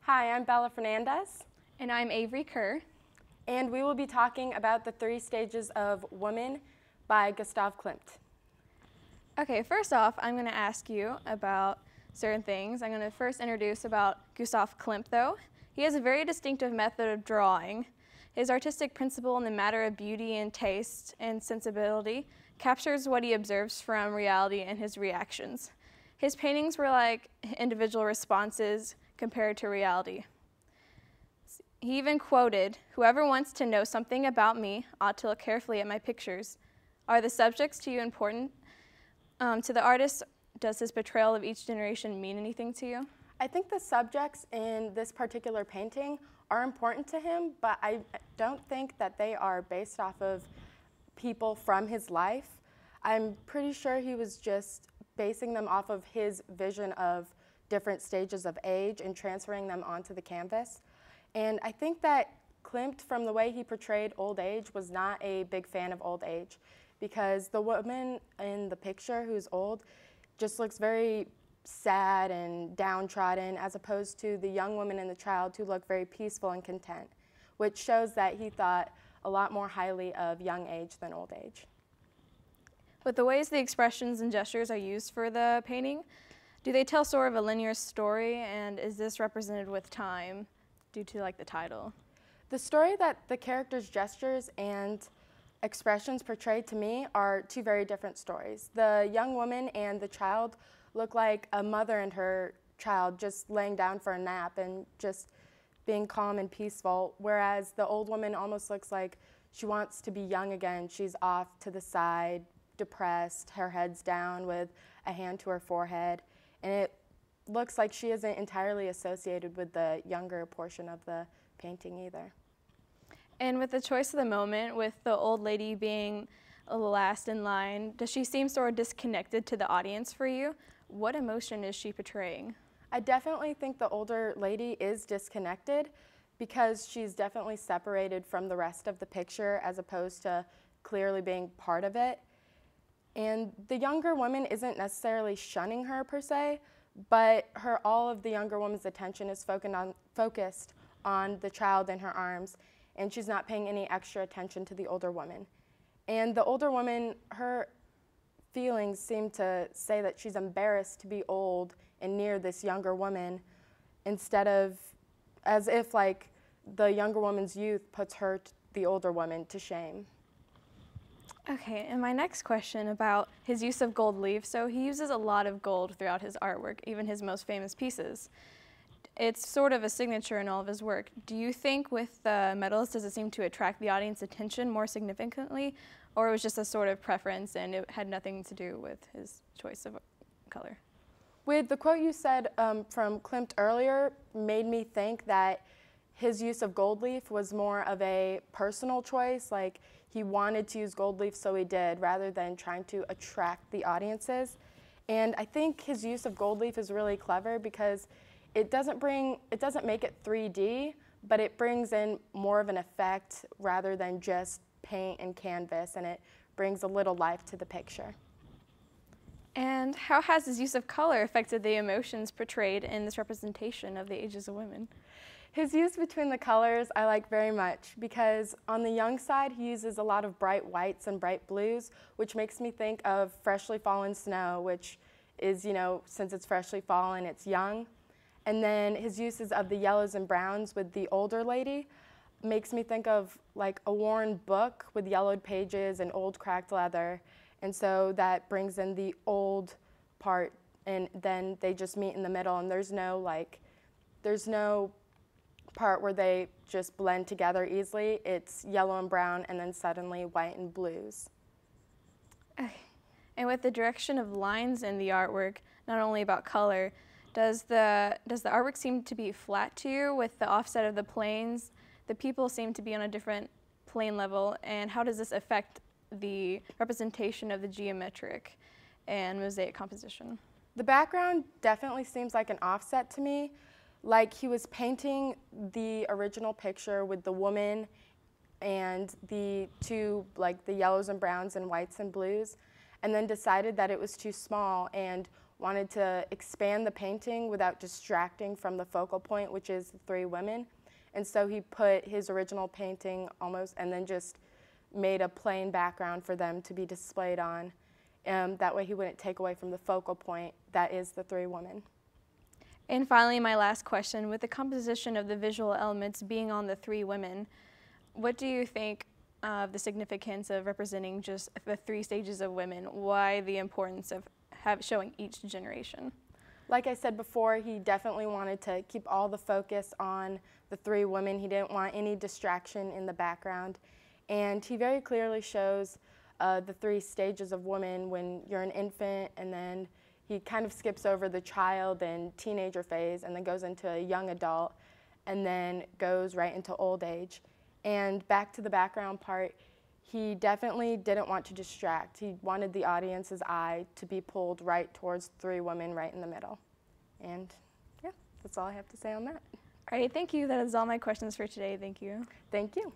Hi, I'm Bella Fernandez. And I'm Avery Kerr. And we will be talking about The Three Stages of Woman by Gustav Klimt. Okay, first off, I'm going to ask you about certain things. I'm going to first introduce about Gustav Klimt, though. He has a very distinctive method of drawing. His artistic principle in the matter of beauty and taste and sensibility captures what he observes from reality and his reactions. His paintings were like individual responses compared to reality. He even quoted, "Whoever wants to know something about me ought to look carefully at my pictures. Are the subjects to you important? To the artist, does his portrayal of each generation mean anything to you?" I think the subjects in this particular painting are important to him, but I don't think that they are based off of people from his life. I'm pretty sure he was just basing them off of his vision of different stages of age and transferring them onto the canvas. And I think that Klimt, from the way he portrayed old age, was not a big fan of old age, because the woman in the picture who's old just looks very sad and downtrodden, as opposed to the young woman and the child who look very peaceful and content, which shows that he thought a lot more highly of young age than old age. With the ways the expressions and gestures are used for the painting, do they tell sort of a linear story, and is this represented with time due to like the title? The story that the character's gestures and expressions portray to me are two very different stories. The young woman and the child look like a mother and her child just laying down for a nap and just being calm and peaceful, whereas the old woman almost looks like she wants to be young again. She's off to the side, depressed, her head's down with a hand to her forehead, and it looks like she isn't entirely associated with the younger portion of the painting either. And with the choice of the moment, with the old lady being last in line, does she seem sort of disconnected to the audience for you? What emotion is she portraying? I definitely think the older lady is disconnected because she's definitely separated from the rest of the picture as opposed to clearly being part of it. And the younger woman isn't necessarily shunning her per se, but all of the younger woman's attention is focused on the child in her arms, and she's not paying any extra attention to the older woman. And the older woman, her feelings seem to say that she's embarrassed to be old and near this younger woman, instead of as if like the younger woman's youth puts the older woman, to shame. Okay, and my next question about his use of gold leaf. So he uses a lot of gold throughout his artwork, even his most famous pieces. It's sort of a signature in all of his work. Do you think with the metals, does it seem to attract the audience attention more significantly, or it was just a sort of preference and it had nothing to do with his choice of color? With the quote you said from Klimt earlier, made me think that his use of gold leaf was more of a personal choice, like he wanted to use gold leaf, so he did, rather than trying to attract the audiences. And I think his use of gold leaf is really clever because it doesn't make it 3D, but it brings in more of an effect rather than just paint and canvas, and it brings a little life to the picture. And how has his use of color affected the emotions portrayed in this representation of the ages of women? His use between the colors I like very much because on the young side he uses a lot of bright whites and bright blues, which makes me think of freshly fallen snow, which is, since it's freshly fallen, it's young. And then his uses of the yellows and browns with the older lady makes me think of like a worn book with yellowed pages and old cracked leather. And so that brings in the old part, and then they just meet in the middle, and there's no part where they just blend together easily. It's yellow and brown, and then suddenly white and blues. And with the direction of lines in the artwork, not only about color, does the artwork seem to be flat to you with the offset of the planes? The people seem to be on a different plane level, and how does this affect the representation of the geometric and mosaic composition? The background definitely seems like an offset to me, like he was painting the original picture with the woman and the two, like the yellows and browns and whites and blues, and then decided that it was too small and wanted to expand the painting without distracting from the focal point, which is the three women. And so he put his original painting almost, and then just made a plain background for them to be displayed on. That way he wouldn't take away from the focal point, that is the three women. And finally, my last question, with the composition of the visual elements being on the three women, what do you think of the significance of representing just the three stages of women? Why the importance of showing each generation? Like I said before, he definitely wanted to keep all the focus on the three women. He didn't want any distraction in the background. And he very clearly shows the three stages of women when you're an infant, and then he kind of skips over the child and teenager phase and then goes into a young adult and then goes right into old age. And back to the background part, he definitely didn't want to distract. He wanted the audience's eye to be pulled right towards three women right in the middle. And yeah, that's all I have to say on that. All right, thank you. That is all my questions for today. Thank you. Thank you.